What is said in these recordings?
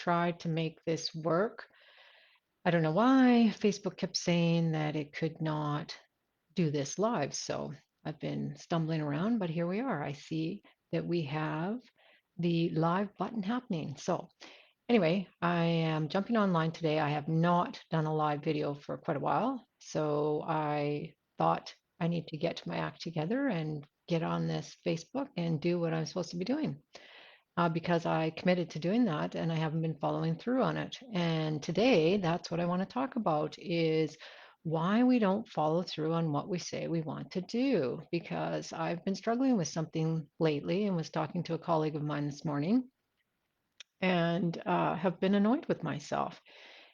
tried to make this work. I don't know why Facebook kept saying that it could not do this live. So I've been stumbling around, but here we are. I see that we have the live button happening. So anyway, I am jumping online today. I have not done a live video for quite a while. So I thought I need to get my act together and get on this Facebook and do what I'm supposed to be doing because I committed to doing that and I haven't been following through on it. And today, that's what I want to talk about is why we don't follow through on what we say we want to do. Because I've been struggling with something lately and was talking to a colleague of mine this morning and have been annoyed with myself.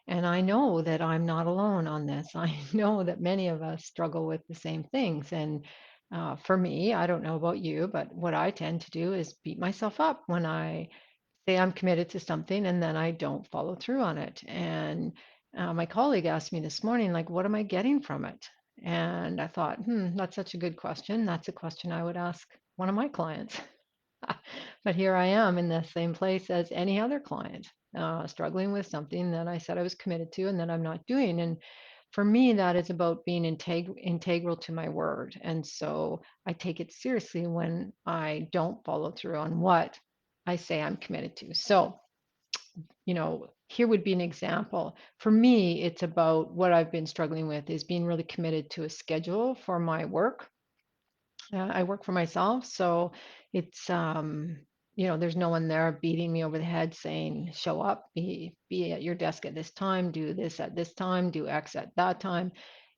And I know that I'm not alone on this. I know that many of us struggle with the same things. And for me, I don't know about you, but what I tend to do is beat myself up when I say I'm committed to something and then I don't follow through on it. And my colleague asked me this morning, like, what am I getting from it? And I thought, that's such a good question. That's a question I would ask one of my clients. But here I am in the same place as any other client, struggling with something that I said I was committed to and that I'm not doing. And for me, that is about being integral to my word. And so I take it seriously when I don't follow through on what I say I'm committed to. So, here would be an example. For me, it's about what I've been struggling with is being really committed to a schedule for my work. I work for myself, so it's there's no one there beating me over the head saying, "Show up, be at your desk at this time, do this at this time, do X at that time."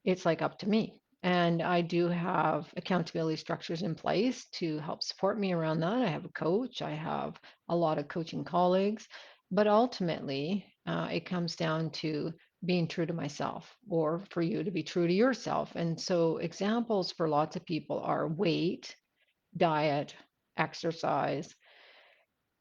It's like up to me. And I do have accountability structures in place to help support me around that. I have a coach, I have a lot of coaching colleagues, but ultimately, it comes down to being true to myself or for you to be true to yourself. And so examples for lots of people are weight, diet, exercise,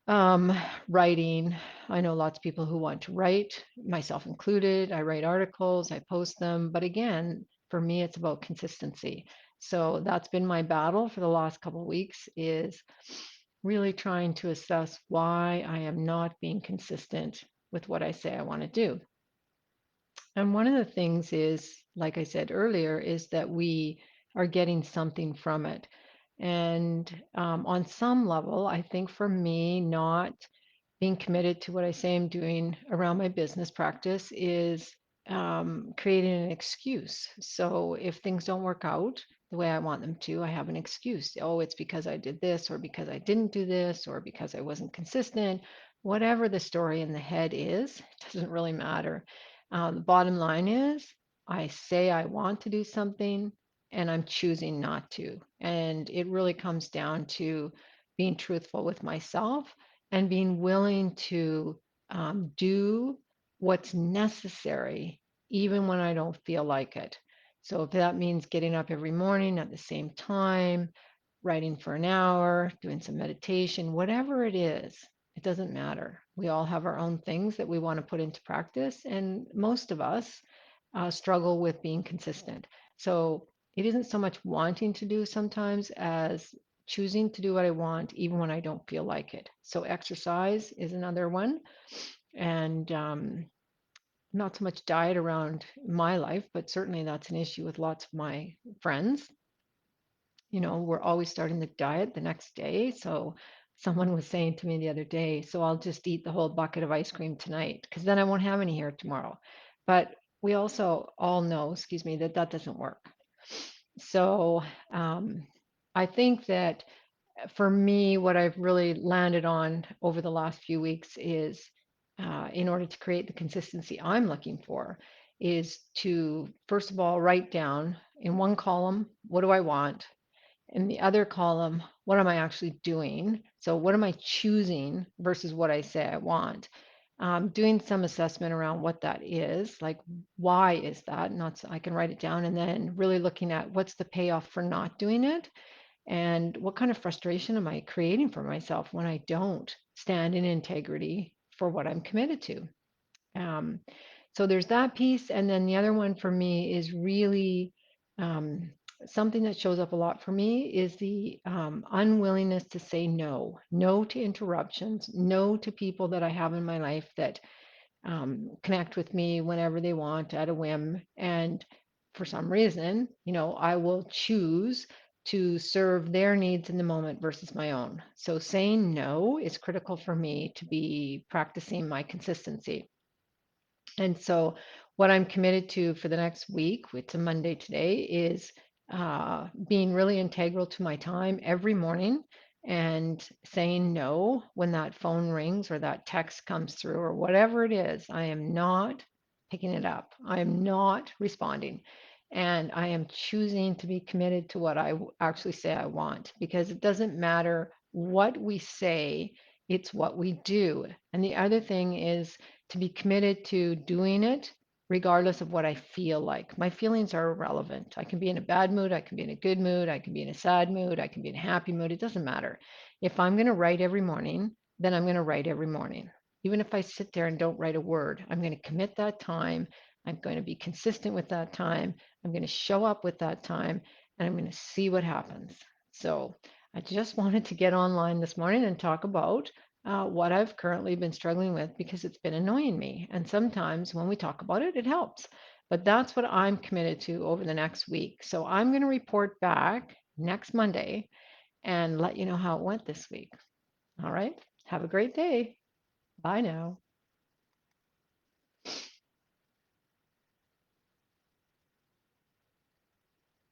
um, writing. I know lots of people who want to write, myself included. I write articles, I post them. But again, for me, it's about consistency. So that's been my battle for the last couple of weeks is really trying to assess why I am not being consistent with what I say I want to do. And one of the things is, like I said earlier, is that we are getting something from it. And on some level, I think for me, not being committed to what I say I'm doing around my business practice is creating an excuse. So if things don't work out the way I want them to, I have an excuse. Oh, it's because I did this, or because I didn't do this, or because I wasn't consistent. Whatever the story in the head is, it doesn't really matter. The bottom line is, I say I want to do something and I'm choosing not to. And it really comes down to being truthful with myself and being willing to do what's necessary, even when I don't feel like it. So if that means getting up every morning at the same time, writing for an hour, doing some meditation, whatever it is, it doesn't matter. We all have our own things that we want to put into practice, and most of us struggle with being consistent. So it isn't so much wanting to do sometimes as choosing to do what I want, even when I don't feel like it. So exercise is another one, and not so much diet around my life, but certainly that's an issue with lots of my friends. We're always starting the diet the next day. So someone was saying to me the other day, so I'll just eat the whole bucket of ice cream tonight because then I won't have any here tomorrow. But we also all know, excuse me, that that doesn't work. So I think that for me, what I've really landed on over the last few weeks is in order to create the consistency I'm looking for, is to first of all write down in one column, what do I want? In the other column, what am I actually doing? So, what am I choosing versus what I say I want? Doing some assessment around what that is, like why is that? Not so I can write it down, and then really looking at what's the payoff for not doing it, and what kind of frustration am I creating for myself when I don't stand in integrity for what I'm committed to. So there's that piece, and then the other one for me is really something that shows up a lot for me is the unwillingness to say no, no to interruptions, no to people that I have in my life that connect with me whenever they want at a whim. And for some reason, I will choose to serve their needs in the moment versus my own. So saying no is critical for me to be practicing my consistency. And so, what I'm committed to for the next week, it's a Monday today, is being really integral to my time every morning and saying no when that phone rings or that text comes through or whatever it is. I am not picking it up. I am not responding. And I am choosing to be committed to what actually say I want, because it doesn't matter what we say, it's what we do. And the other thing is, to be committed to doing it regardless of what I feel like. My feelings are irrelevant. I can be in a bad mood, I can be in a good mood, I can be in a sad mood, I can be in a happy mood. It doesn't matter. If I'm going to write every morning, then I'm going to write every morning. Even if I sit there and don't write a word, I'm going to commit that time. I'm going to be consistent with that time. I'm going to show up with that time, and I'm going to see what happens. So I just wanted to get online this morning and talk about what I've currently been struggling with, because it's been annoying me. And sometimes when we talk about it, it helps. But that's what I'm committed to over the next week. So I'm going to report back next Monday and let you know how it went this week. All right. Have a great day. Bye now.